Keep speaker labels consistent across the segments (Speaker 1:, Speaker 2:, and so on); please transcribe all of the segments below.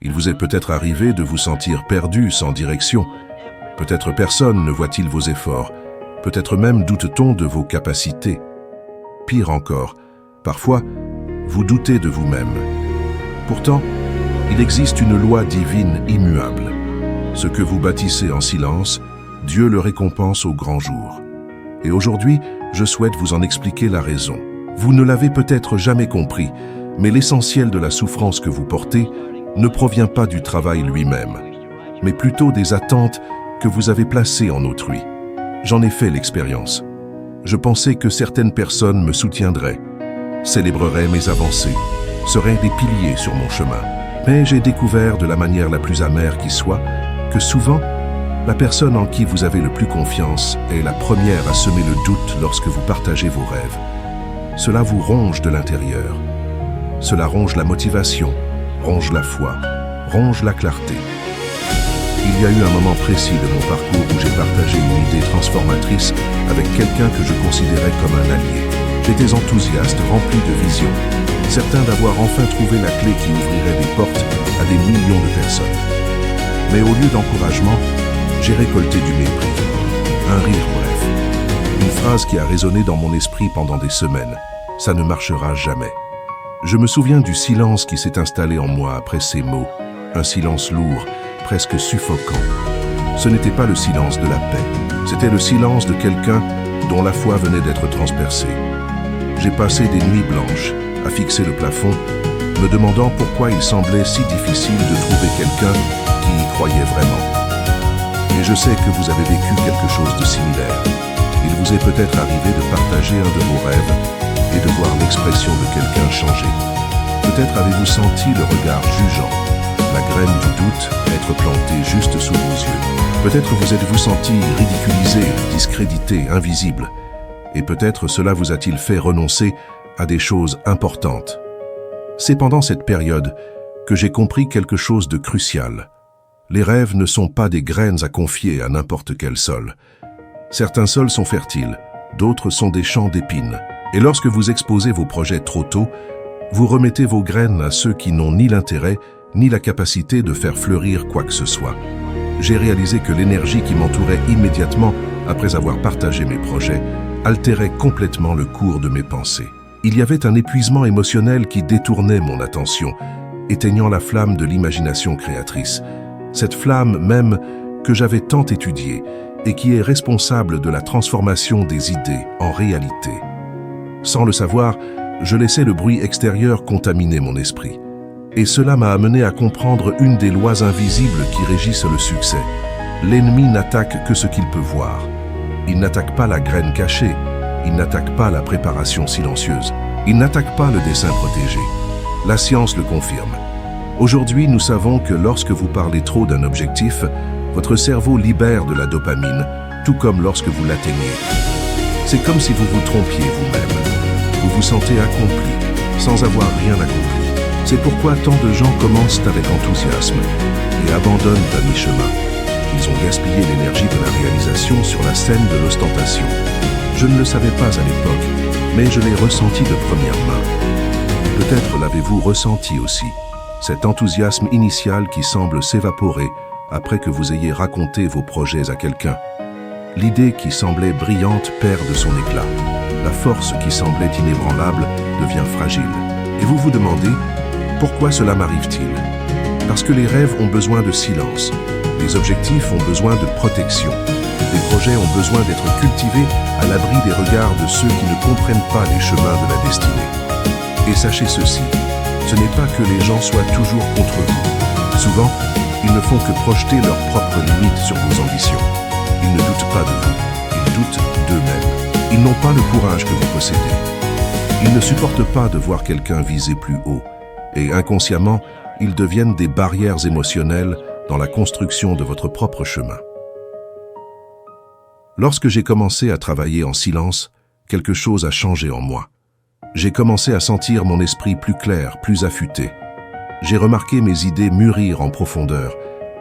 Speaker 1: Il vous est peut-être arrivé de vous sentir perdu, sans direction. Peut-être personne ne voit-il vos efforts. Peut-être même doute-t-on de vos capacités. Pire encore, parfois, vous doutez de vous-même. Pourtant, il existe une loi divine immuable. Ce que vous bâtissez en silence, Dieu le récompense au grand jour. Et aujourd'hui, je souhaite vous en expliquer la raison. Vous ne l'avez peut-être jamais compris, mais l'essentiel de la souffrance que vous portez ne provient pas du travail lui-même, mais plutôt des attentes que vous avez placées en autrui. J'en ai fait l'expérience. Je pensais que certaines personnes me soutiendraient, célébreraient mes avancées, seraient des piliers sur mon chemin. Mais j'ai découvert de la manière la plus amère qui soit que souvent, la personne en qui vous avez le plus confiance est la première à semer le doute lorsque vous partagez vos rêves. Cela vous ronge de l'intérieur. Cela ronge la motivation, ronge la foi, ronge la clarté. Il y a eu un moment précis de mon parcours où j'ai partagé une idée transformatrice avec quelqu'un que je considérais comme un allié. J'étais enthousiaste, rempli de vision, certain d'avoir enfin trouvé la clé qui ouvrirait des portes à des millions de personnes. Mais au lieu d'encouragement, j'ai récolté du mépris, un rire bref, une phrase qui a résonné dans mon esprit pendant des semaines. Ça ne marchera jamais. Je me souviens du silence qui s'est installé en moi après ces mots, un silence lourd, presque suffocant. Ce n'était pas le silence de la paix, c'était le silence de quelqu'un dont la foi venait d'être transpercée. J'ai passé des nuits blanches à fixer le plafond, me demandant pourquoi il semblait si difficile de trouver quelqu'un qui y croyait vraiment. Et je sais que vous avez vécu quelque chose de similaire. Il vous est peut-être arrivé de partager un de vos rêves et de voir l'expression de quelqu'un changer. Peut-être avez-vous senti le regard jugeant, la graine du doute être plantée juste sous vos yeux. Peut-être vous êtes-vous senti ridiculisé, discrédité, invisible. Et peut-être cela vous a-t-il fait renoncer à des choses importantes. C'est pendant cette période que j'ai compris quelque chose de crucial. Les rêves ne sont pas des graines à confier à n'importe quel sol. Certains sols sont fertiles, d'autres sont des champs d'épines. Et lorsque vous exposez vos projets trop tôt, vous remettez vos graines à ceux qui n'ont ni l'intérêt ni la capacité de faire fleurir quoi que ce soit. J'ai réalisé que l'énergie qui m'entourait immédiatement après avoir partagé mes projets altérait complètement le cours de mes pensées. Il y avait un épuisement émotionnel qui détournait mon attention, éteignant la flamme de l'imagination créatrice. Cette flamme même que j'avais tant étudiée et qui est responsable de la transformation des idées en réalité. Sans le savoir, je laissais le bruit extérieur contaminer mon esprit. Et cela m'a amené à comprendre une des lois invisibles qui régissent le succès. L'ennemi n'attaque que ce qu'il peut voir. Il n'attaque pas la graine cachée. Il n'attaque pas la préparation silencieuse. Il n'attaque pas le dessein protégé. La science le confirme. Aujourd'hui, nous savons que lorsque vous parlez trop d'un objectif, votre cerveau libère de la dopamine, tout comme lorsque vous l'atteignez. C'est comme si vous vous trompiez vous-même. Vous vous sentez accompli, sans avoir rien accompli. C'est pourquoi tant de gens commencent avec enthousiasme et abandonnent à mi-chemin. Ils ont gaspillé l'énergie de la réalisation sur la scène de l'ostentation. Je ne le savais pas à l'époque, mais je l'ai ressenti de première main. Peut-être l'avez-vous ressenti aussi, cet enthousiasme initial qui semble s'évaporer après que vous ayez raconté vos projets à quelqu'un. L'idée qui semblait brillante perd de son éclat. La force qui semblait inébranlable devient fragile. Et vous vous demandez, pourquoi cela m'arrive-t-il? Parce que les rêves ont besoin de silence, les objectifs ont besoin de protection, les projets ont besoin d'être cultivés à l'abri des regards de ceux qui ne comprennent pas les chemins de la destinée. Et sachez ceci, ce n'est pas que les gens soient toujours contre vous. Souvent, ils ne font que projeter leurs propres limites sur vos ambitions. Ils ne doutent pas de vous, ils doutent d'eux-mêmes. Ils n'ont pas le courage que vous possédez. Ils ne supportent pas de voir quelqu'un viser plus haut. Et inconsciemment, ils deviennent des barrières émotionnelles dans la construction de votre propre chemin. Lorsque j'ai commencé à travailler en silence, quelque chose a changé en moi. J'ai commencé à sentir mon esprit plus clair, plus affûté. J'ai remarqué mes idées mûrir en profondeur,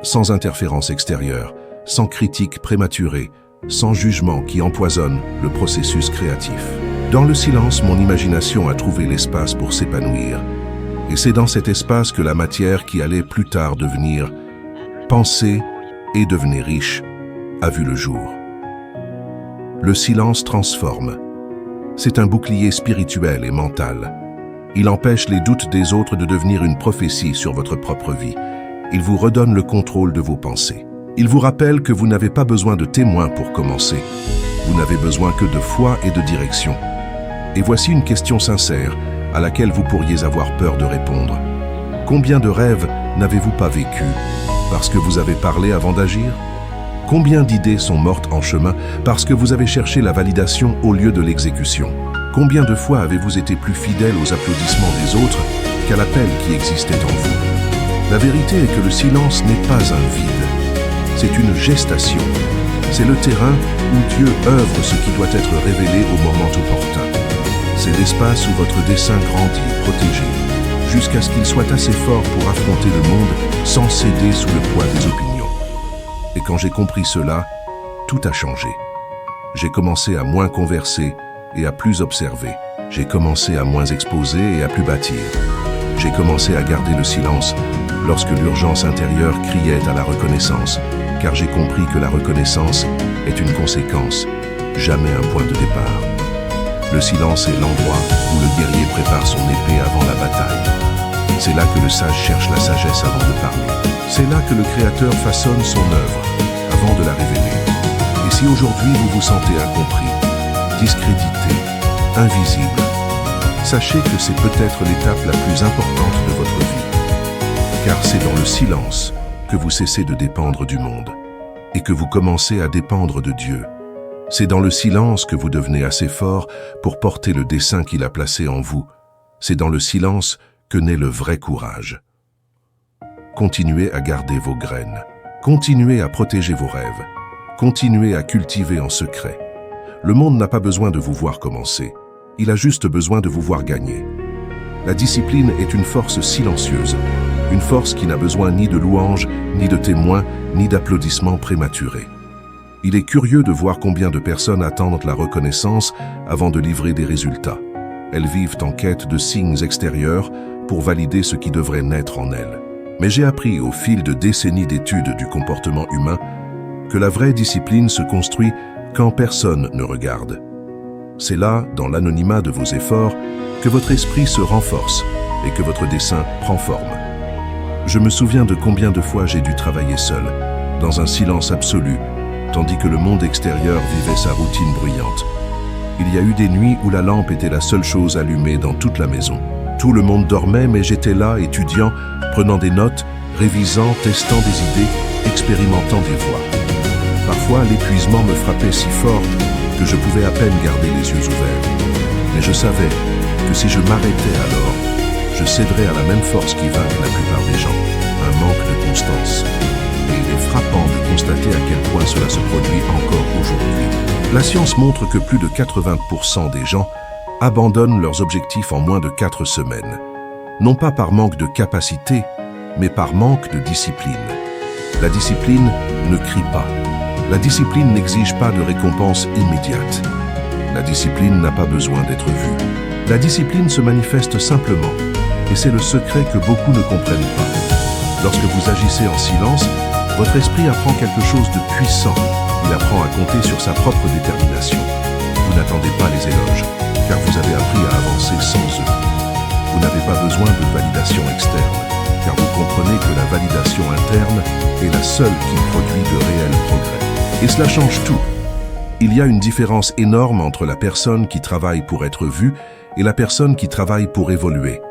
Speaker 1: sans interférence extérieure, sans critique prématurée, sans jugement qui empoisonne le processus créatif. Dans le silence, mon imagination a trouvé l'espace pour s'épanouir. Et c'est dans cet espace que la matière qui allait plus tard devenir pensée et devenir riche a vu le jour. Le silence transforme. C'est un bouclier spirituel et mental. Il empêche les doutes des autres de devenir une prophétie sur votre propre vie. Il vous redonne le contrôle de vos pensées. Il vous rappelle que vous n'avez pas besoin de témoins pour commencer. Vous n'avez besoin que de foi et de direction. Et voici une question sincère à laquelle vous pourriez avoir peur de répondre. Combien de rêves n'avez-vous pas vécu parce que vous avez parlé avant d'agir? Combien d'idées sont mortes en chemin parce que vous avez cherché la validation au lieu de l'exécution? Combien de fois avez-vous été plus fidèle aux applaudissements des autres qu'à l'appel qui existait en vous? La vérité est que le silence n'est pas un vide. C'est une gestation. C'est le terrain où Dieu œuvre ce qui doit être révélé au moment opportun. C'est l'espace où votre dessein grandit, protégé, jusqu'à ce qu'il soit assez fort pour affronter le monde sans céder sous le poids des opinions. Et quand j'ai compris cela, tout a changé. J'ai commencé à moins converser et à plus observer. J'ai commencé à moins exposer et à plus bâtir. J'ai commencé à garder le silence lorsque l'urgence intérieure criait à la reconnaissance, car j'ai compris que la reconnaissance est une conséquence, jamais un point de départ. Le silence est l'endroit où le guerrier prépare son épée avant la bataille. C'est là que le sage cherche la sagesse avant de parler. C'est là que le Créateur façonne son œuvre avant de la révéler. Et si aujourd'hui vous vous sentez incompris, discrédité, invisible, sachez que c'est peut-être l'étape la plus importante de votre vie. Car c'est dans le silence que vous cessez de dépendre du monde et que vous commencez à dépendre de Dieu. C'est dans le silence que vous devenez assez fort pour porter le dessein qu'il a placé en vous. C'est dans le silence que naît le vrai courage. Continuez à garder vos graines. Continuez à protéger vos rêves. Continuez à cultiver en secret. Le monde n'a pas besoin de vous voir commencer. Il a juste besoin de vous voir gagner. La discipline est une force silencieuse, une force qui n'a besoin ni de louanges, ni de témoins, ni d'applaudissements prématurés. Il est curieux de voir combien de personnes attendent la reconnaissance avant de livrer des résultats. Elles vivent en quête de signes extérieurs pour valider ce qui devrait naître en elles. Mais j'ai appris au fil de décennies d'études du comportement humain que la vraie discipline se construit quand personne ne regarde. C'est là, dans l'anonymat de vos efforts, que votre esprit se renforce et que votre dessein prend forme. Je me souviens de combien de fois j'ai dû travailler seul, dans un silence absolu, tandis que le monde extérieur vivait sa routine bruyante. Il y a eu des nuits où la lampe était la seule chose allumée dans toute la maison. Tout le monde dormait, mais j'étais là, étudiant, prenant des notes, révisant, testant des idées, expérimentant des voies. Parfois, l'épuisement me frappait si fort que je pouvais à peine garder les yeux ouverts. Mais je savais que si je m'arrêtais alors, je céderais à la même force qui vainc la plupart des gens, un manque de constance. Et il est frappant de constater à quel point cela se produit encore aujourd'hui. La science montre que plus de 80% des gens abandonnent leurs objectifs en moins de 4 semaines. Non pas par manque de capacité, mais par manque de discipline. La discipline ne crie pas. La discipline n'exige pas de récompense immédiate. La discipline n'a pas besoin d'être vue. La discipline se manifeste simplement, et c'est le secret que beaucoup ne comprennent pas. Lorsque vous agissez en silence, votre esprit apprend quelque chose de puissant. Il apprend à compter sur sa propre détermination. Vous n'attendez pas les éloges, car vous avez appris à avancer sans eux. Vous n'avez pas besoin de validation externe, car vous comprenez que la validation interne est la seule qui produit de réels progrès. Et cela change tout. Il y a une différence énorme entre la personne qui travaille pour être vue et la personne qui travaille pour évoluer.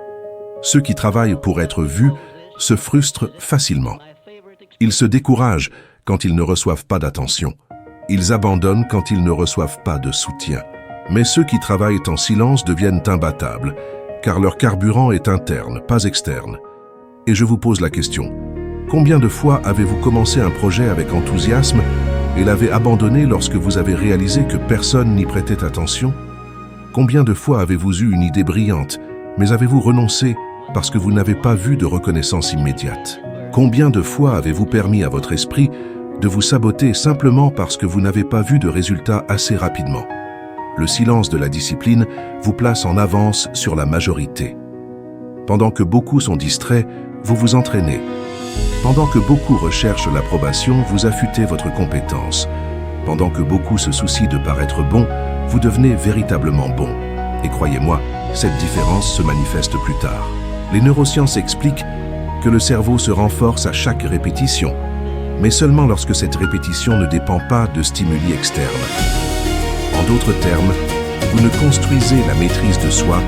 Speaker 1: Ceux qui travaillent pour être vus se frustrent facilement. Ils se découragent quand ils ne reçoivent pas d'attention. Ils abandonnent quand ils ne reçoivent pas de soutien. Mais ceux qui travaillent en silence deviennent imbattables, car leur carburant est interne, pas externe. Et je vous pose la question, combien de fois avez-vous commencé un projet avec enthousiasme et l'avez abandonné lorsque vous avez réalisé que personne n'y prêtait attention? Combien de fois avez-vous eu une idée brillante, mais avez-vous renoncé parce que vous n'avez pas vu de reconnaissance immédiate? Combien de fois avez-vous permis à votre esprit de vous saboter simplement parce que vous n'avez pas vu de résultats assez rapidement? Le silence de la discipline vous place en avance sur la majorité. Pendant que beaucoup sont distraits, vous vous entraînez. Pendant que beaucoup recherchent l'approbation, vous affûtez votre compétence. Pendant que beaucoup se soucient de paraître bon, vous devenez véritablement bon. Et croyez-moi, cette différence se manifeste plus tard. Les neurosciences expliquent que le cerveau se renforce à chaque répétition, mais seulement lorsque cette répétition ne dépend pas de stimuli externes. En d'autres termes, vous ne construisez la maîtrise de soi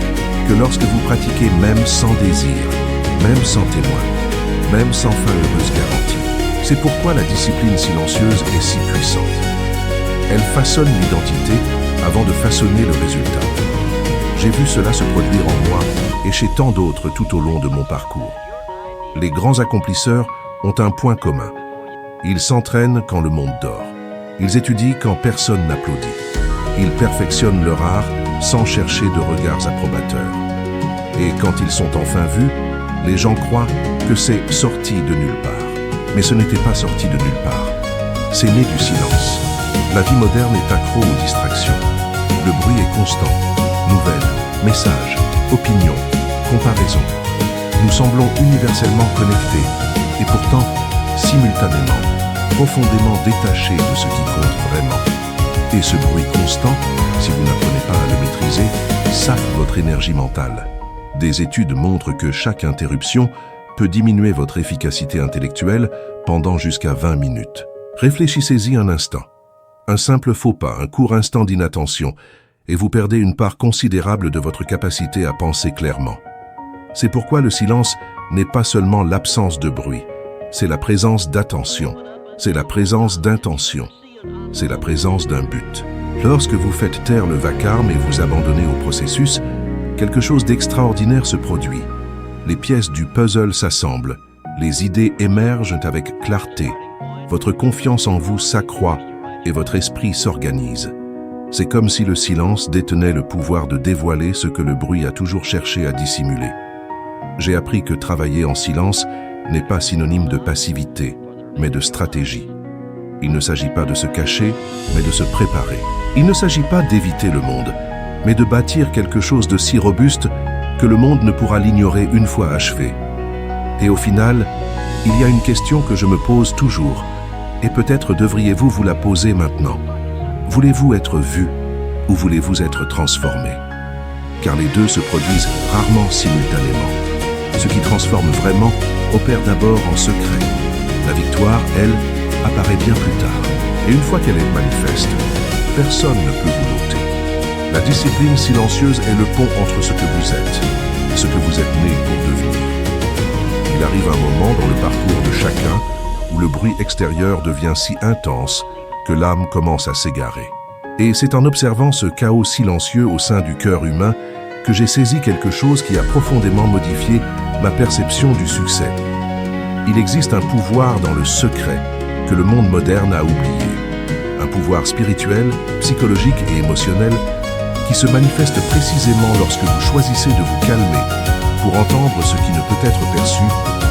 Speaker 1: que lorsque vous pratiquez même sans désir, même sans témoin, même sans fin heureuse garantie. C'est pourquoi la discipline silencieuse est si puissante. Elle façonne l'identité avant de façonner le résultat. J'ai vu cela se produire en moi et chez tant d'autres tout au long de mon parcours. Les grands accomplisseurs ont un point commun. Ils s'entraînent quand le monde dort. Ils étudient quand personne n'applaudit. Ils perfectionnent leur art sans chercher de regards approbateurs. Et quand ils sont enfin vus, les gens croient que c'est sorti de nulle part. Mais ce n'était pas sorti de nulle part. C'est né du silence. La vie moderne est accro aux distractions. Le bruit est constant. Nouvelles, messages, opinions, comparaisons. Nous semblons universellement connectés et pourtant, simultanément, profondément détachés de ce qui compte vraiment. Et ce bruit constant, si vous n'apprenez pas à le maîtriser, sape votre énergie mentale. Des études montrent que chaque interruption peut diminuer votre efficacité intellectuelle pendant jusqu'à 20 minutes. Réfléchissez-y un instant. Un simple faux pas, un court instant d'inattention, et vous perdez une part considérable de votre capacité à penser clairement. C'est pourquoi le silence n'est pas seulement l'absence de bruit, c'est la présence d'attention, c'est la présence d'intention, c'est la présence d'un but. Lorsque vous faites taire le vacarme et vous abandonnez au processus, quelque chose d'extraordinaire se produit. Les pièces du puzzle s'assemblent, les idées émergent avec clarté, votre confiance en vous s'accroît et votre esprit s'organise. C'est comme si le silence détenait le pouvoir de dévoiler ce que le bruit a toujours cherché à dissimuler. J'ai appris que travailler en silence n'est pas synonyme de passivité, mais de stratégie. Il ne s'agit pas de se cacher, mais de se préparer. Il ne s'agit pas d'éviter le monde, mais de bâtir quelque chose de si robuste que le monde ne pourra l'ignorer une fois achevé. Et au final, il y a une question que je me pose toujours, et peut-être devriez-vous vous la poser maintenant. Voulez-vous être vu ou voulez-vous être transformé? Car les deux se produisent rarement simultanément. Ce qui transforme vraiment opère d'abord en secret. La victoire, elle, apparaît bien plus tard. Et une fois qu'elle est manifeste, personne ne peut vous l'ôter. La discipline silencieuse est le pont entre ce que vous êtes et ce que vous êtes né pour devenir. Il arrive un moment dans le parcours de chacun où le bruit extérieur devient si intense que l'âme commence à s'égarer. Et c'est en observant ce chaos silencieux au sein du cœur humain que j'ai saisi quelque chose qui a profondément modifié ma perception du succès. Il existe un pouvoir dans le secret que le monde moderne a oublié. Un pouvoir spirituel, psychologique et émotionnel qui se manifeste précisément lorsque vous choisissez de vous calmer pour entendre ce qui ne peut être perçu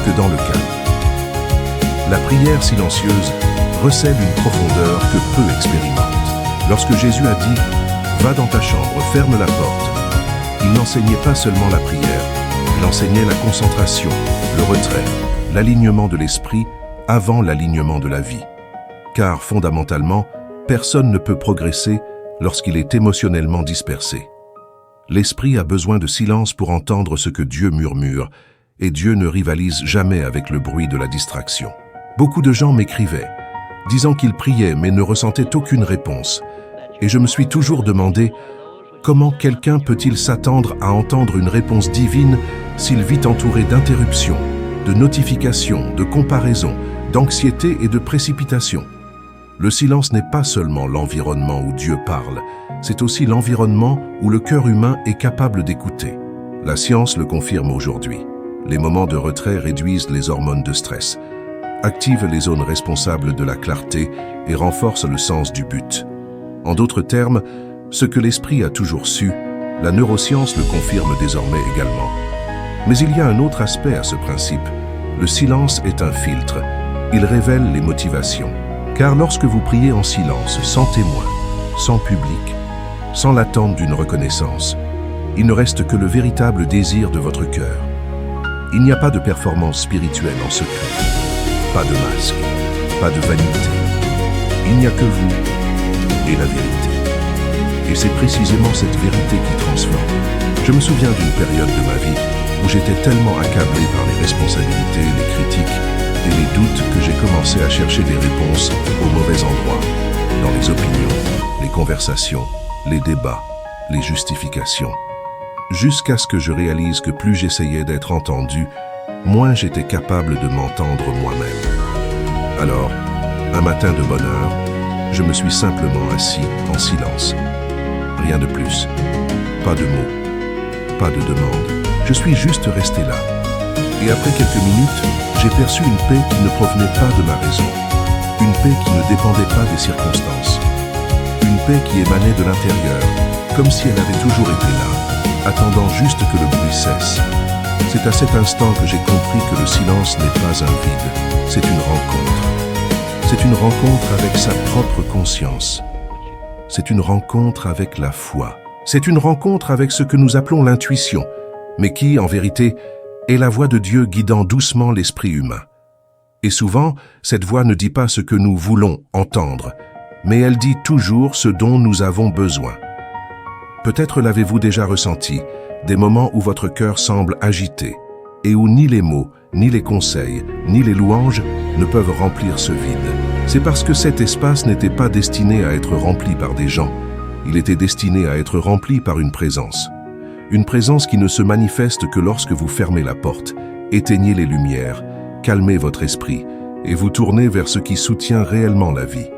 Speaker 1: que dans le calme. La prière silencieuse recèle une profondeur que peu expérimentent. Lorsque Jésus a dit « Va dans ta chambre, ferme la porte », il n'enseignait pas seulement la prière, il enseignait la concentration, le retrait, l'alignement de l'esprit avant l'alignement de la vie. Car fondamentalement, personne ne peut progresser lorsqu'il est émotionnellement dispersé. L'esprit a besoin de silence pour entendre ce que Dieu murmure, et Dieu ne rivalise jamais avec le bruit de la distraction. Beaucoup de gens m'écrivaient, disant qu'ils priaient mais ne ressentaient aucune réponse. Et je me suis toujours demandé, comment quelqu'un peut-il s'attendre à entendre une réponse divine s'il vit entouré d'interruptions, de notifications, de comparaisons, d'anxiété et de précipitation? Le silence n'est pas seulement l'environnement où Dieu parle, c'est aussi l'environnement où le cœur humain est capable d'écouter. La science le confirme aujourd'hui. Les moments de retrait réduisent les hormones de stress, activent les zones responsables de la clarté et renforcent le sens du but. En d'autres termes, ce que l'esprit a toujours su, la neuroscience le confirme désormais également. Mais il y a un autre aspect à ce principe. Le silence est un filtre. Il révèle les motivations. Car lorsque vous priez en silence, sans témoin, sans public, sans l'attente d'une reconnaissance, il ne reste que le véritable désir de votre cœur. Il n'y a pas de performance spirituelle en secret, pas de masque, pas de vanité. Il n'y a que vous et la vérité. Et c'est précisément cette vérité qui transforme. Je me souviens d'une période de ma vie où j'étais tellement accablé par les responsabilités, les critiques et les doutes que j'ai commencé à chercher des réponses au mauvais endroit, dans les opinions, les conversations, les débats, les justifications. Jusqu'à ce que je réalise que plus j'essayais d'être entendu, moins j'étais capable de m'entendre moi-même. Alors, un matin de bonne heure, je me suis simplement assis en silence. Rien de plus. Pas de mots. Pas de demande. Je suis juste resté là. Et après quelques minutes, j'ai perçu une paix qui ne provenait pas de ma raison. Une paix qui ne dépendait pas des circonstances. Une paix qui émanait de l'intérieur, comme si elle avait toujours été là, attendant juste que le bruit cesse. C'est à cet instant que j'ai compris que le silence n'est pas un vide, c'est une rencontre. C'est une rencontre avec sa propre conscience. C'est une rencontre avec la foi. C'est une rencontre avec ce que nous appelons l'intuition, mais qui, en vérité, est la voix de Dieu guidant doucement l'esprit humain. Et souvent, cette voix ne dit pas ce que nous voulons entendre, mais elle dit toujours ce dont nous avons besoin. Peut-être l'avez-vous déjà ressenti, des moments où votre cœur semble agité, et où ni les mots, ni les conseils, ni les louanges ne peuvent remplir ce vide. C'est parce que cet espace n'était pas destiné à être rempli par des gens, il était destiné à être rempli par une présence. Une présence qui ne se manifeste que lorsque vous fermez la porte, éteignez les lumières, calmez votre esprit et vous tournez vers ce qui soutient réellement la vie.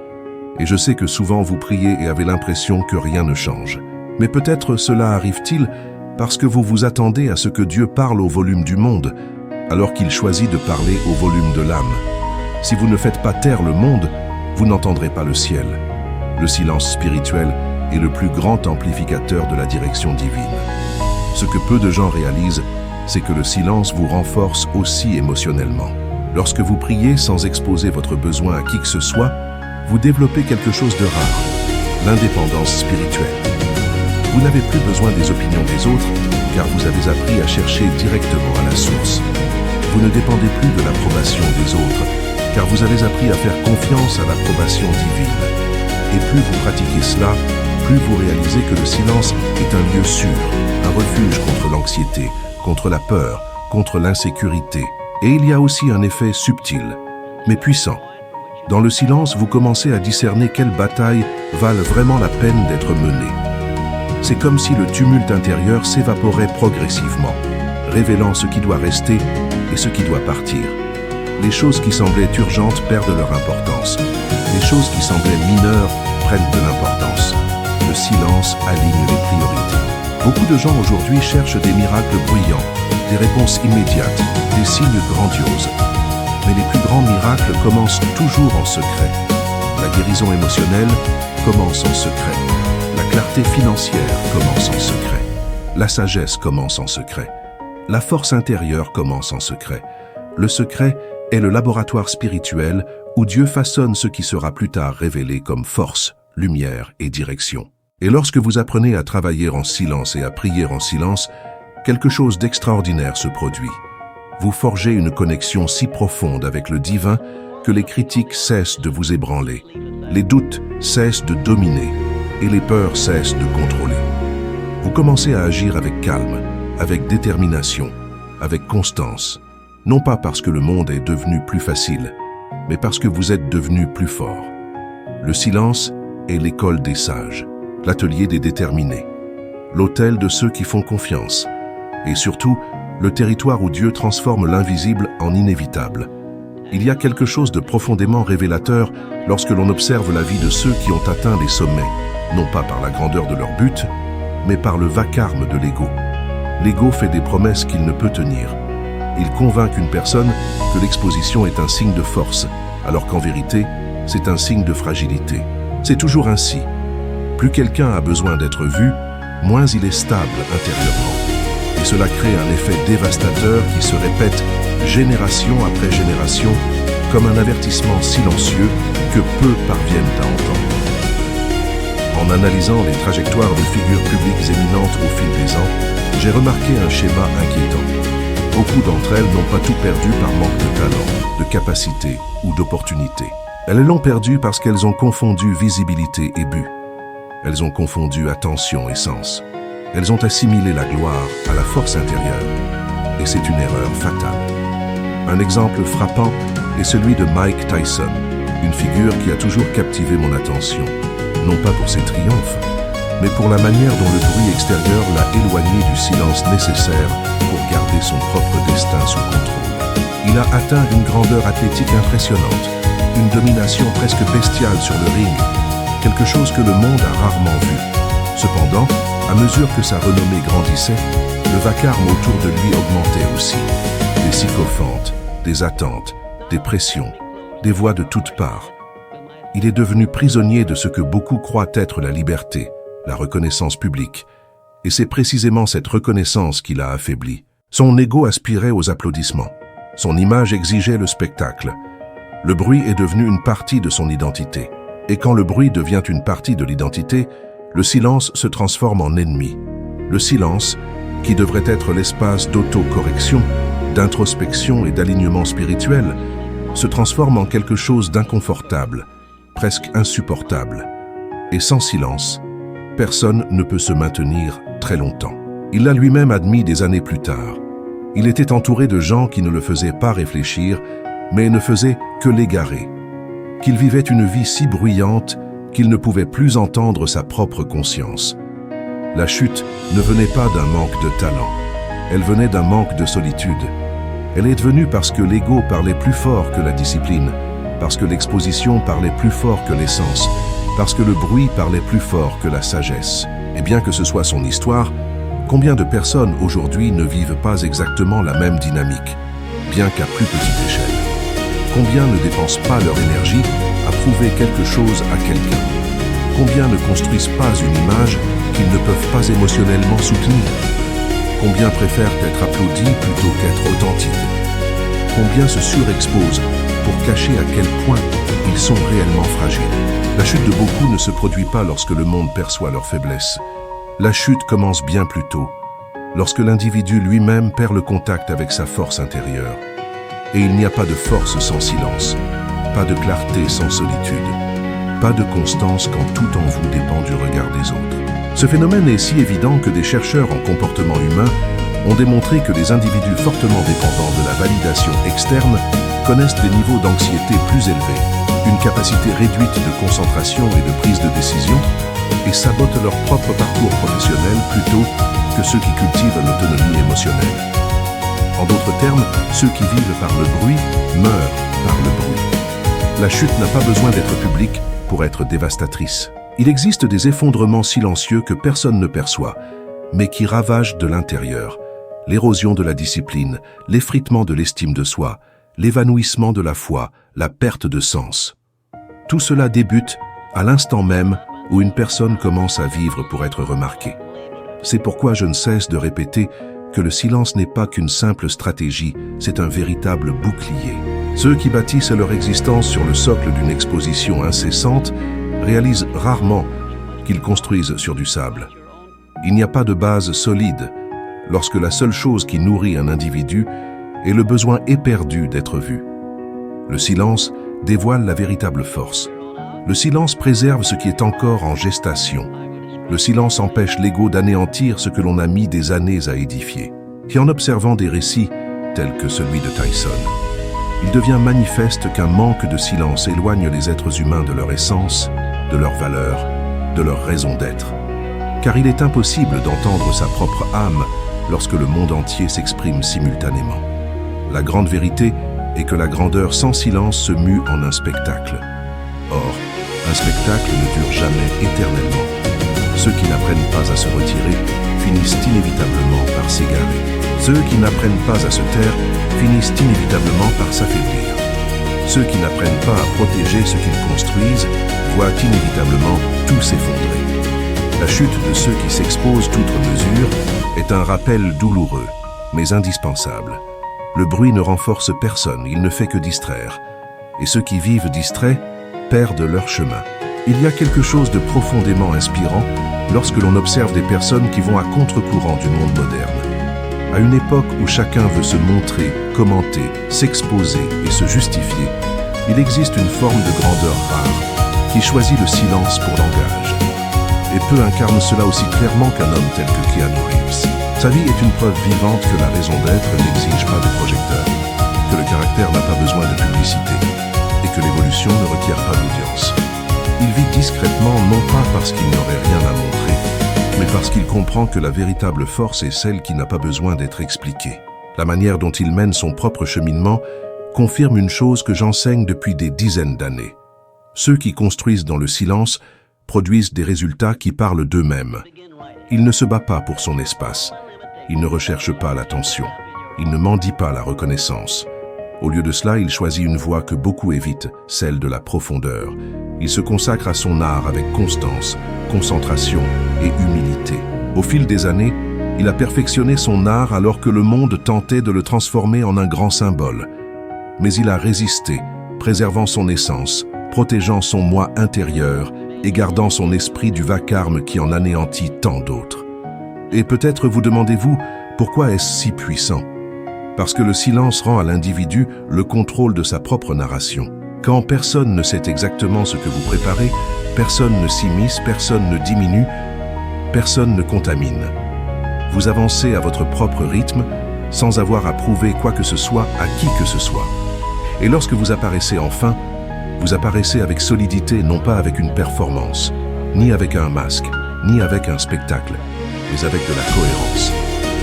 Speaker 1: Et je sais que souvent vous priez et avez l'impression que rien ne change. Mais peut-être cela arrive-t-il parce que vous vous attendez à ce que Dieu parle au volume du monde, alors qu'il choisit de parler au volume de l'âme. Si vous ne faites pas taire le monde, vous n'entendrez pas le ciel. Le silence spirituel est le plus grand amplificateur de la direction divine. Ce que peu de gens réalisent, c'est que le silence vous renforce aussi émotionnellement. Lorsque vous priez sans exposer votre besoin à qui que ce soit, vous développez quelque chose de rare, l'indépendance spirituelle. Vous n'avez plus besoin des opinions des autres, car vous avez appris à chercher directement à la source. Vous ne dépendez plus de l'approbation des autres, car vous avez appris à faire confiance à l'approbation divine. Et plus vous pratiquez cela, plus vous réalisez que le silence est un lieu sûr, un refuge contre l'anxiété, contre la peur, contre l'insécurité. Et il y a aussi un effet subtil, mais puissant. Dans le silence, vous commencez à discerner quelles batailles valent vraiment la peine d'être menées. C'est comme si le tumulte intérieur s'évaporait progressivement, révélant ce qui doit rester et ce qui doit partir. Les choses qui semblaient urgentes perdent leur importance. Les choses qui semblaient mineures prennent de l'importance. Le silence aligne les priorités. Beaucoup de gens aujourd'hui cherchent des miracles bruyants, des réponses immédiates, des signes grandioses. Mais les plus grands miracles commencent toujours en secret. La guérison émotionnelle commence en secret. La clarté financière commence en secret. La sagesse commence en secret. La force intérieure commence en secret. Le secret est le laboratoire spirituel où Dieu façonne ce qui sera plus tard révélé comme force, lumière et direction. Et lorsque vous apprenez à travailler en silence et à prier en silence, quelque chose d'extraordinaire se produit. Vous forgez une connexion si profonde avec le divin que les critiques cessent de vous ébranler, les doutes cessent de dominer et les peurs cessent de contrôler. Vous commencez à agir avec calme, avec détermination, avec constance, non pas parce que le monde est devenu plus facile, mais parce que vous êtes devenu plus fort. Le silence est l'école des sages, l'atelier des déterminés, l'hôtel de ceux qui font confiance, et surtout, le territoire où Dieu transforme l'invisible en inévitable. Il y a quelque chose de profondément révélateur lorsque l'on observe la vie de ceux qui ont atteint les sommets, non pas par la grandeur de leur but, mais par le vacarme de l'ego. L'ego fait des promesses qu'il ne peut tenir. Il convainc une personne que l'exposition est un signe de force, alors qu'en vérité, c'est un signe de fragilité. C'est toujours ainsi. Plus quelqu'un a besoin d'être vu, moins il est stable intérieurement. Et cela crée un effet dévastateur qui se répète génération après génération comme un avertissement silencieux que peu parviennent à entendre. En analysant les trajectoires de figures publiques éminentes au fil des ans, j'ai remarqué un schéma inquiétant. beaucoup d'entre elles n'ont pas tout perdu par manque de talent, de capacité ou d'opportunité. Elles l'ont perdu parce qu'elles ont confondu visibilité et but. Elles ont confondu attention et sens. Elles ont assimilé la gloire à la force intérieure. Et c'est une erreur fatale. Un exemple frappant est celui de Mike Tyson, une figure qui a toujours captivé mon attention, non pas pour ses triomphes, mais pour la manière dont le bruit extérieur l'a éloigné du silence nécessaire pour garder son propre destin sous contrôle. Il a atteint une grandeur athlétique impressionnante, une domination presque bestiale sur le ring, quelque chose que le monde a rarement vu. Cependant, à mesure que sa renommée grandissait, le vacarme autour de lui augmentait aussi. Des sycophantes, des attentes, des pressions, des voix de toutes parts. Il est devenu prisonnier de ce que beaucoup croient être la liberté, la reconnaissance publique. Et c'est précisément cette reconnaissance qui l'a affaibli. Son ego aspirait aux applaudissements. Son image exigeait le spectacle. Le bruit est devenu une partie de son identité. Et quand le bruit devient une partie de l'identité, le silence se transforme en ennemi. Le silence, qui devrait être l'espace d'autocorrection, d'introspection et d'alignement spirituel, se transforme en quelque chose d'inconfortable, presque insupportable. Et sans silence, personne ne peut se maintenir très longtemps. Il l'a lui-même admis des années plus tard. Il était entouré de gens qui ne le faisaient pas réfléchir, mais ne faisaient que l'égarer. Qu'il vivait une vie si bruyante qu'il ne pouvait plus entendre sa propre conscience. La chute ne venait pas d'un manque de talent, elle venait d'un manque de solitude. Elle est venue parce que l'ego parlait plus fort que la discipline, parce que l'exposition parlait plus fort que l'essence, parce que le bruit parlait plus fort que la sagesse. Et bien que ce soit son histoire, combien de personnes aujourd'hui ne vivent pas exactement la même dynamique, bien qu'à plus petite échelle? Combien ne dépensent pas leur énergie à prouver quelque chose à quelqu'un? Combien ne construisent pas une image qu'ils ne peuvent pas émotionnellement soutenir? Combien préfèrent être applaudis plutôt qu'être authentiques? Combien se surexposent pour cacher à quel point ils sont réellement fragiles? La chute de beaucoup ne se produit pas lorsque le monde perçoit leur faiblesse. La chute commence bien plus tôt, lorsque l'individu lui-même perd le contact avec sa force intérieure. Et il n'y a pas de force sans silence, pas de clarté sans solitude, pas de constance quand tout en vous dépend du regard des autres. Ce phénomène est si évident que des chercheurs en comportement humain ont démontré que les individus fortement dépendants de la validation externe connaissent des niveaux d'anxiété plus élevés, une capacité réduite de concentration et de prise de décision, et sabotent leur propre parcours professionnel plutôt que ceux qui cultivent l'autonomie émotionnelle. En d'autres termes, ceux qui vivent par le bruit meurent par le bruit. La chute n'a pas besoin d'être publique pour être dévastatrice. Il existe des effondrements silencieux que personne ne perçoit, mais qui ravagent de l'intérieur. L'érosion de la discipline, l'effritement de l'estime de soi, l'évanouissement de la foi, la perte de sens. Tout cela débute à l'instant même où une personne commence à vivre pour être remarquée. C'est pourquoi je ne cesse de répéter que le silence n'est pas qu'une simple stratégie, c'est un véritable bouclier. Ceux qui bâtissent leur existence sur le socle d'une exposition incessante réalisent rarement qu'ils construisent sur du sable. Il n'y a pas de base solide lorsque la seule chose qui nourrit un individu est le besoin éperdu d'être vu. Le silence dévoile la véritable force. Le silence préserve ce qui est encore en gestation. Le silence empêche l'ego d'anéantir ce que l'on a mis des années à édifier. Et en observant des récits tels que celui de Tyson, il devient manifeste qu'un manque de silence éloigne les êtres humains de leur essence, de leur valeur, de leur raison d'être. Car il est impossible d'entendre sa propre âme lorsque le monde entier s'exprime simultanément. La grande vérité est que la grandeur sans silence se mue en un spectacle. Or, un spectacle ne dure jamais éternellement. Ceux qui n'apprennent pas à se retirer finissent inévitablement par s'égarer. Ceux qui n'apprennent pas à se taire finissent inévitablement par s'affaiblir. Ceux qui n'apprennent pas à protéger ce qu'ils construisent voient inévitablement tout s'effondrer. La chute de ceux qui s'exposent outre mesure est un rappel douloureux, mais indispensable. Le bruit ne renforce personne, il ne fait que distraire. Et ceux qui vivent distraits perdent leur chemin. Il y a quelque chose de profondément inspirant lorsque l'on observe des personnes qui vont à contre-courant du monde moderne. À une époque où chacun veut se montrer, commenter, s'exposer et se justifier, il existe une forme de grandeur rare qui choisit le silence pour langage. Et peu incarne cela aussi clairement qu'un homme tel que Keanu Reeves. Sa vie est une preuve vivante que la raison d'être n'exige pas de projecteur, que le caractère n'a pas besoin de publicité et que l'évolution ne requiert pas d'audience. Il vit discrètement non pas parce qu'il n'aurait rien à montrer, mais parce qu'il comprend que la véritable force est celle qui n'a pas besoin d'être expliquée. La manière dont il mène son propre cheminement confirme une chose que j'enseigne depuis des dizaines d'années. Ceux qui construisent dans le silence produisent des résultats qui parlent d'eux-mêmes. Il ne se bat pas pour son espace. Il ne recherche pas l'attention. Il ne mendie pas la reconnaissance. Au lieu de cela, il choisit une voie que beaucoup évitent, celle de la profondeur. Il se consacre à son art avec constance, concentration et humilité. Au fil des années, il a perfectionné son art alors que le monde tentait de le transformer en un grand symbole. Mais il a résisté, préservant son essence, protégeant son moi intérieur et gardant son esprit du vacarme qui en anéantit tant d'autres. Et peut-être vous demandez-vous, pourquoi est-ce si puissant ? Parce que le silence rend à l'individu le contrôle de sa propre narration. Quand personne ne sait exactement ce que vous préparez, personne ne s'immisce, personne ne diminue, personne ne contamine. Vous avancez à votre propre rythme, sans avoir à prouver quoi que ce soit à qui que ce soit. Et lorsque vous apparaissez enfin, vous apparaissez avec solidité, non pas avec une performance, ni avec un masque, ni avec un spectacle, mais avec de la cohérence.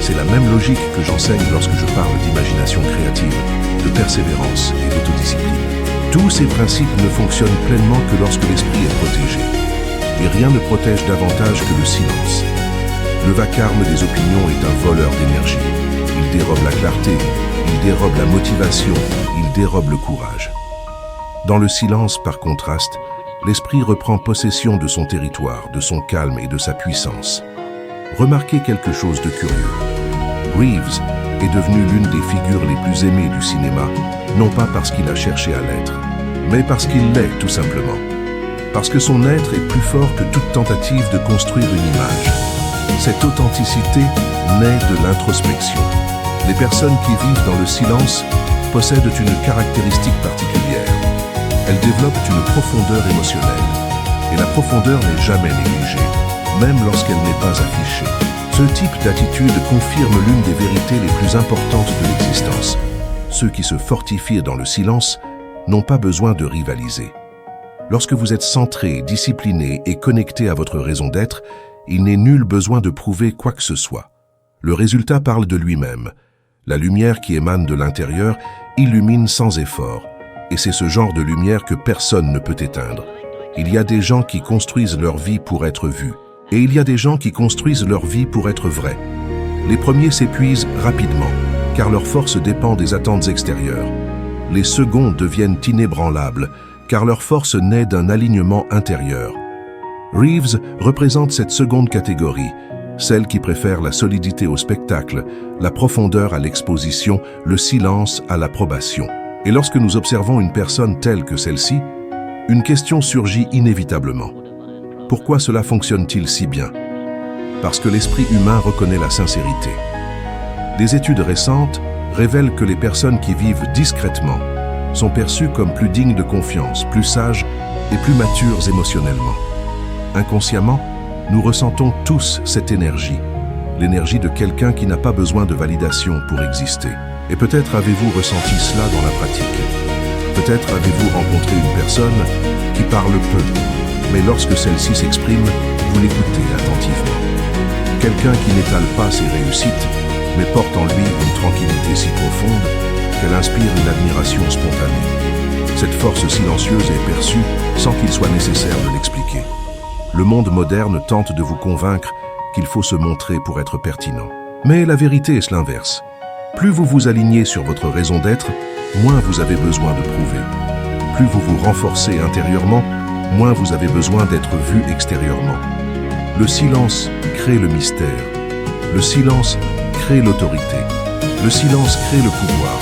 Speaker 1: C'est la même logique que j'enseigne lorsque je parle d'imagination créative, de persévérance et d'autodiscipline. Tous ces principes ne fonctionnent pleinement que lorsque l'esprit est protégé. Et rien ne protège davantage que le silence. Le vacarme des opinions est un voleur d'énergie. Il dérobe la clarté, il dérobe la motivation, il dérobe le courage. Dans le silence, par contraste, l'esprit reprend possession de son territoire, de son calme et de sa puissance. Remarquez quelque chose de curieux. Reeves est devenu l'une des figures les plus aimées du cinéma, non pas parce qu'il a cherché à l'être, mais parce qu'il l'est tout simplement. Parce que son être est plus fort que toute tentative de construire une image. Cette authenticité naît de l'introspection. Les personnes qui vivent dans le silence possèdent une caractéristique particulière. Elles développent une profondeur émotionnelle. Et la profondeur n'est jamais négligée, même lorsqu'elle n'est pas affichée. Ce type d'attitude confirme l'une des vérités les plus importantes de l'existence. Ceux qui se fortifient dans le silence n'ont pas besoin de rivaliser. Lorsque vous êtes centré, discipliné et connecté à votre raison d'être, il n'est nul besoin de prouver quoi que ce soit. Le résultat parle de lui-même. La lumière qui émane de l'intérieur illumine sans effort. Et c'est ce genre de lumière que personne ne peut éteindre. Il y a des gens qui construisent leur vie pour être vus. Et il y a des gens qui construisent leur vie pour être vrais. Les premiers s'épuisent rapidement, car leur force dépend des attentes extérieures. Les seconds deviennent inébranlables, car leur force naît d'un alignement intérieur. Reeves représente cette seconde catégorie, celle qui préfère la solidité au spectacle, la profondeur à l'exposition, le silence à l'approbation. Et lorsque nous observons une personne telle que celle-ci, une question surgit inévitablement. Pourquoi cela fonctionne-t-il si bien ? Parce que l'esprit humain reconnaît la sincérité. Des études récentes révèlent que les personnes qui vivent discrètement sont perçues comme plus dignes de confiance, plus sages et plus matures émotionnellement. Inconsciemment, nous ressentons tous cette énergie, l'énergie de quelqu'un qui n'a pas besoin de validation pour exister. Et peut-être avez-vous ressenti cela dans la pratique. Peut-être avez-vous rencontré une personne qui parle peu, mais lorsque celle-ci s'exprime, vous l'écoutez attentivement. Quelqu'un qui n'étale pas ses réussites, mais porte en lui une tranquillité si profonde qu'elle inspire une admiration spontanée. Cette force silencieuse est perçue sans qu'il soit nécessaire de l'expliquer. Le monde moderne tente de vous convaincre qu'il faut se montrer pour être pertinent. Mais la vérité est l'inverse. Plus vous vous alignez sur votre raison d'être, moins vous avez besoin de prouver. Plus vous vous renforcez intérieurement, moins vous avez besoin d'être vu extérieurement. Le silence crée le mystère. Le silence crée l'autorité. Le silence crée le pouvoir.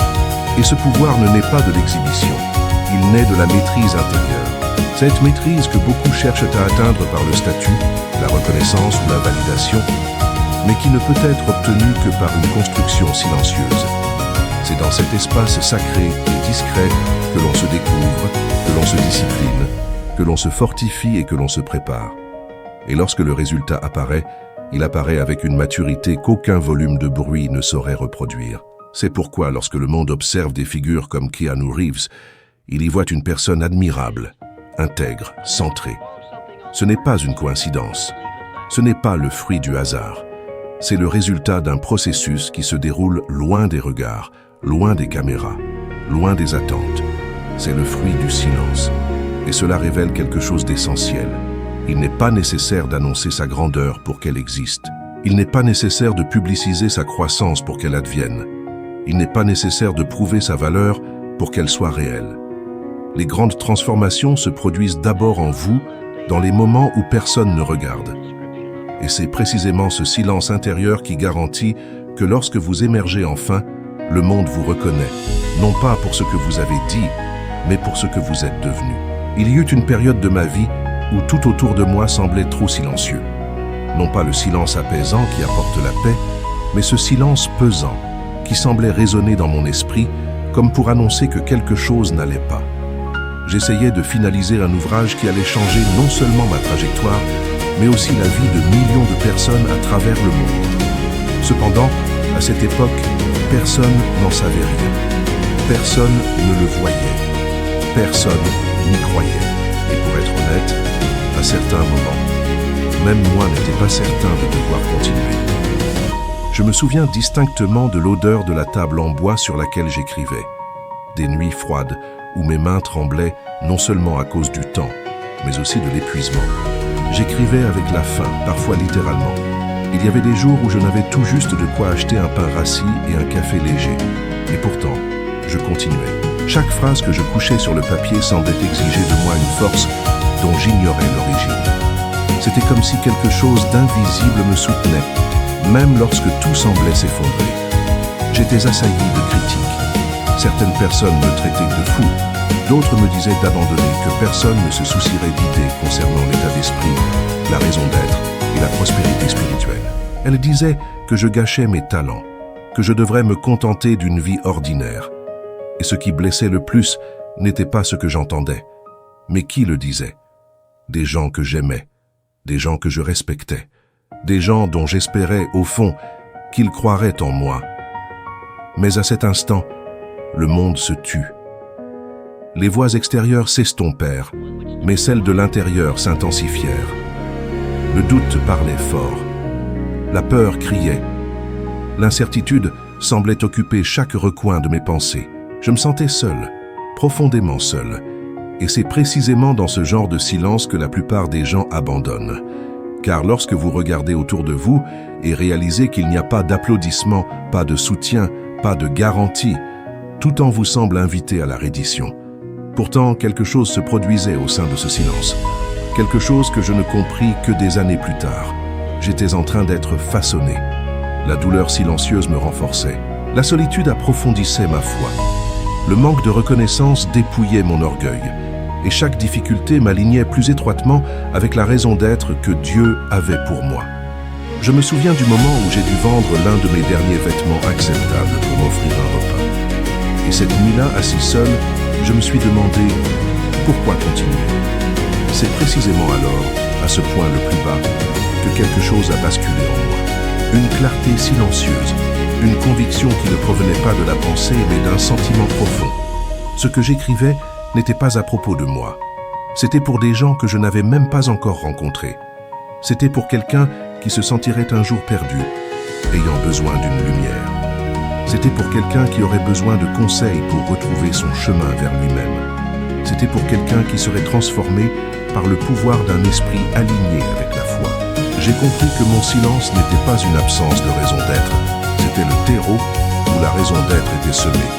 Speaker 1: Et ce pouvoir ne naît pas de l'exhibition. Il naît de la maîtrise intérieure. Cette maîtrise que beaucoup cherchent à atteindre par le statut, la reconnaissance ou la validation, mais qui ne peut être obtenu que par une construction silencieuse. C'est dans cet espace sacré et discret que l'on se découvre, que l'on se discipline, que l'on se fortifie et que l'on se prépare. Et lorsque le résultat apparaît, il apparaît avec une maturité qu'aucun volume de bruit ne saurait reproduire. C'est pourquoi lorsque le monde observe des figures comme Keanu Reeves, il y voit une personne admirable, intègre, centrée. Ce n'est pas une coïncidence. Ce n'est pas le fruit du hasard. C'est le résultat d'un processus qui se déroule loin des regards, loin des caméras, loin des attentes. C'est le fruit du silence. Et cela révèle quelque chose d'essentiel. Il n'est pas nécessaire d'annoncer sa grandeur pour qu'elle existe. Il n'est pas nécessaire de publiciser sa croissance pour qu'elle advienne. Il n'est pas nécessaire de prouver sa valeur pour qu'elle soit réelle. Les grandes transformations se produisent d'abord en vous, dans les moments où personne ne regarde. Et c'est précisément ce silence intérieur qui garantit que lorsque vous émergez enfin, le monde vous reconnaît, non pas pour ce que vous avez dit, mais pour ce que vous êtes devenu. Il y eut une période de ma vie où tout autour de moi semblait trop silencieux. Non pas le silence apaisant qui apporte la paix, mais ce silence pesant qui semblait résonner dans mon esprit comme pour annoncer que quelque chose n'allait pas. J'essayais de finaliser un ouvrage qui allait changer non seulement ma trajectoire, mais aussi la vie de millions de personnes à travers le monde. Cependant, à cette époque, personne n'en savait rien. Personne ne le voyait. Personne n'y croyait. Et pour être honnête, à certains moments, même moi n'étais pas certain de devoir continuer. Je me souviens distinctement de l'odeur de la table en bois sur laquelle j'écrivais. Des nuits froides où mes mains tremblaient non seulement à cause du temps, mais aussi de l'épuisement. J'écrivais avec la faim, parfois littéralement. Il y avait des jours où je n'avais tout juste de quoi acheter un pain rassis et un café léger. Et pourtant, je continuais. Chaque phrase que je couchais sur le papier semblait exiger de moi une force dont j'ignorais l'origine. C'était comme si quelque chose d'invisible me soutenait, même lorsque tout semblait s'effondrer. J'étais assailli de critiques. Certaines personnes me traitaient de fou, d'autres me disaient d'abandonner, que personne ne se soucierait d'idées concernant l'état d'esprit, la raison d'être et la prospérité spirituelle. Elles disaient que je gâchais mes talents, que je devrais me contenter d'une vie ordinaire. Et ce qui blessait le plus n'était pas ce que j'entendais, mais qui le disait. Des gens que j'aimais, des gens que je respectais, des gens dont j'espérais, au fond, qu'ils croiraient en moi. Mais à cet instant, le monde se tut. Les voix extérieures s'estompèrent, mais celles de l'intérieur s'intensifièrent. Le doute parlait fort. La peur criait. L'incertitude semblait occuper chaque recoin de mes pensées. Je me sentais seul, profondément seul. Et c'est précisément dans ce genre de silence que la plupart des gens abandonnent. Car lorsque vous regardez autour de vous et réalisez qu'il n'y a pas d'applaudissements, pas de soutien, pas de garantie, tout temps vous semble invité à la reddition. Pourtant, quelque chose se produisait au sein de ce silence. Quelque chose que je ne compris que des années plus tard. J'étais en train d'être façonné. La douleur silencieuse me renforçait. La solitude approfondissait ma foi. Le manque de reconnaissance dépouillait mon orgueil. Et chaque difficulté m'alignait plus étroitement avec la raison d'être que Dieu avait pour moi. Je me souviens du moment où j'ai dû vendre l'un de mes derniers vêtements acceptables pour m'offrir un repas. Et cette nuit-là, assis seul, je me suis demandé pourquoi continuer. C'est précisément alors, à ce point le plus bas, que quelque chose a basculé en moi. Une clarté silencieuse, une conviction qui ne provenait pas de la pensée mais d'un sentiment profond. Ce que j'écrivais n'était pas à propos de moi. C'était pour des gens que je n'avais même pas encore rencontrés. C'était pour quelqu'un qui se sentirait un jour perdu, ayant besoin d'une lumière. C'était pour quelqu'un qui aurait besoin de conseils pour retrouver son chemin vers lui-même. C'était pour quelqu'un qui serait transformé par le pouvoir d'un esprit aligné avec la foi. J'ai compris que mon silence n'était pas une absence de raison d'être. C'était le terreau où la raison d'être était semée.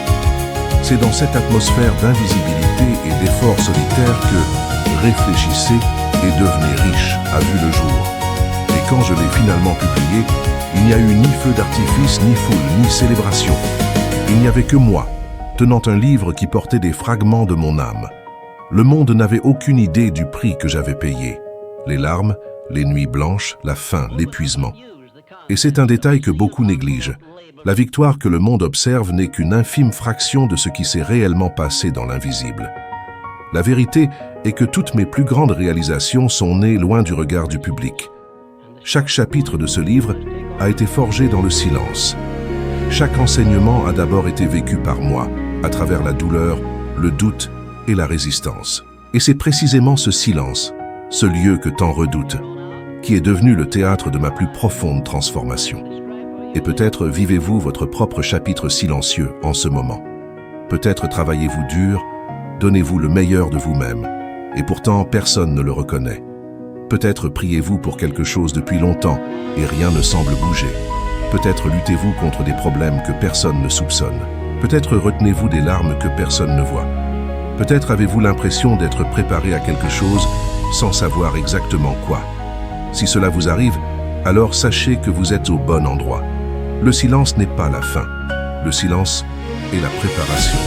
Speaker 1: C'est dans cette atmosphère d'invisibilité et d'efforts solitaires que « Réfléchissez et devenez riche » a vu le jour. Et quand je l'ai finalement publié, il n'y a eu ni feu d'artifice, ni foule, ni célébration. Il n'y avait que moi, tenant un livre qui portait des fragments de mon âme. Le monde n'avait aucune idée du prix que j'avais payé. Les larmes, les nuits blanches, la faim, l'épuisement. Et c'est un détail que beaucoup négligent. La victoire que le monde observe n'est qu'une infime fraction de ce qui s'est réellement passé dans l'invisible. La vérité est que toutes mes plus grandes réalisations sont nées loin du regard du public. Chaque chapitre de ce livre a été forgé dans le silence. Chaque enseignement a d'abord été vécu par moi, à travers la douleur, le doute et la résistance. Et c'est précisément ce silence, ce lieu que tant redoutent, qui est devenu le théâtre de ma plus profonde transformation. Et peut-être vivez-vous votre propre chapitre silencieux en ce moment. Peut-être travaillez-vous dur, donnez-vous le meilleur de vous-même, et pourtant personne ne le reconnaît. Peut-être priez-vous pour quelque chose depuis longtemps et rien ne semble bouger. Peut-être luttez-vous contre des problèmes que personne ne soupçonne. Peut-être retenez-vous des larmes que personne ne voit. Peut-être avez-vous l'impression d'être préparé à quelque chose sans savoir exactement quoi. Si cela vous arrive, alors sachez que vous êtes au bon endroit. Le silence n'est pas la fin. Le silence est la préparation.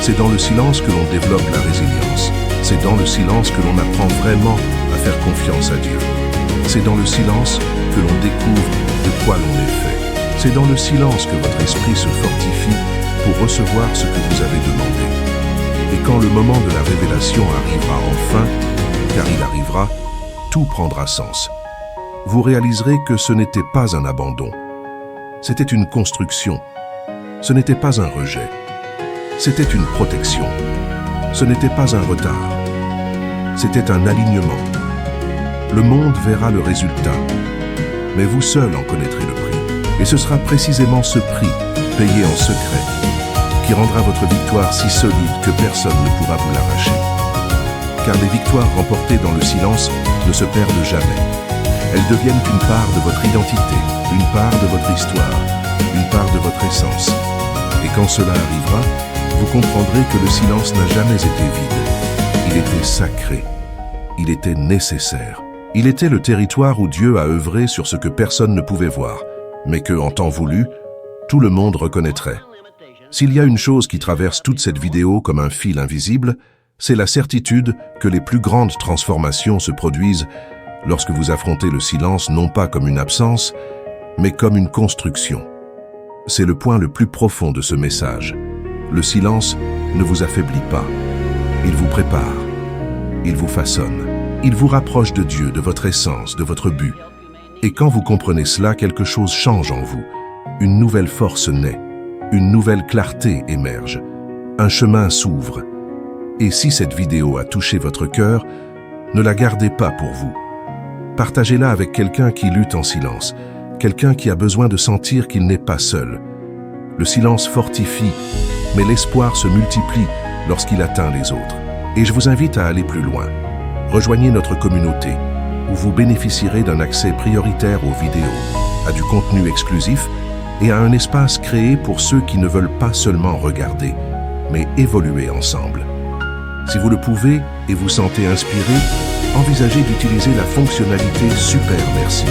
Speaker 1: C'est dans le silence que l'on développe la résilience. C'est dans le silence que l'on apprend vraiment à faire confiance à Dieu. C'est dans le silence que l'on découvre de quoi l'on est fait. C'est dans le silence que votre esprit se fortifie pour recevoir ce que vous avez demandé. Et quand le moment de la révélation arrivera enfin, car il arrivera, tout prendra sens. Vous réaliserez que ce n'était pas un abandon. C'était une construction. Ce n'était pas un rejet. C'était une protection. Ce n'était pas un retard. C'était un alignement. Le monde verra le résultat, mais vous seul en connaîtrez le prix. Et ce sera précisément ce prix, payé en secret, qui rendra votre victoire si solide que personne ne pourra vous l'arracher. Car les victoires remportées dans le silence ne se perdent jamais. Elles deviennent une part de votre identité, une part de votre histoire, une part de votre essence. Et quand cela arrivera, vous comprendrez que le silence n'a jamais été vide. Il était sacré. Il était nécessaire. Il était le territoire où Dieu a œuvré sur ce que personne ne pouvait voir, mais que, en temps voulu, tout le monde reconnaîtrait. S'il y a une chose qui traverse toute cette vidéo comme un fil invisible, c'est la certitude que les plus grandes transformations se produisent lorsque vous affrontez le silence non pas comme une absence, mais comme une construction. C'est le point le plus profond de ce message. Le silence ne vous affaiblit pas. Il vous prépare. Il vous façonne. Il vous rapproche de Dieu, de votre essence, de votre but. Et quand vous comprenez cela, quelque chose change en vous. Une nouvelle force naît. Une nouvelle clarté émerge. Un chemin s'ouvre. Et si cette vidéo a touché votre cœur, ne la gardez pas pour vous. Partagez-la avec quelqu'un qui lutte en silence, quelqu'un qui a besoin de sentir qu'il n'est pas seul. Le silence fortifie, mais l'espoir se multiplie lorsqu'il atteint les autres. Et je vous invite à aller plus loin. Rejoignez notre communauté, où vous bénéficierez d'un accès prioritaire aux vidéos, à du contenu exclusif et à un espace créé pour ceux qui ne veulent pas seulement regarder, mais évoluer ensemble. Si vous le pouvez et vous sentez inspiré, envisagez d'utiliser la fonctionnalité Super Merci.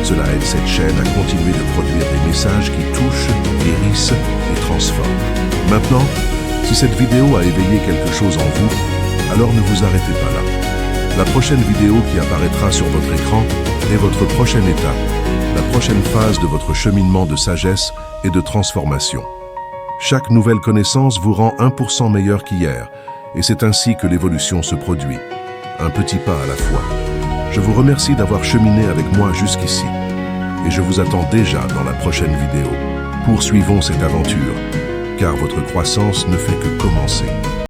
Speaker 1: Cela aide cette chaîne à continuer de produire des messages qui touchent, guérissent et transforment. Maintenant, si cette vidéo a éveillé quelque chose en vous, alors ne vous arrêtez pas là. La prochaine vidéo qui apparaîtra sur votre écran est votre prochaine étape, la prochaine phase de votre cheminement de sagesse et de transformation. Chaque nouvelle connaissance vous rend 1% meilleur qu'hier, et c'est ainsi que l'évolution se produit. Un petit pas à la fois. Je vous remercie d'avoir cheminé avec moi jusqu'ici, et je vous attends déjà dans la prochaine vidéo. Poursuivons cette aventure, car votre croissance ne fait que commencer.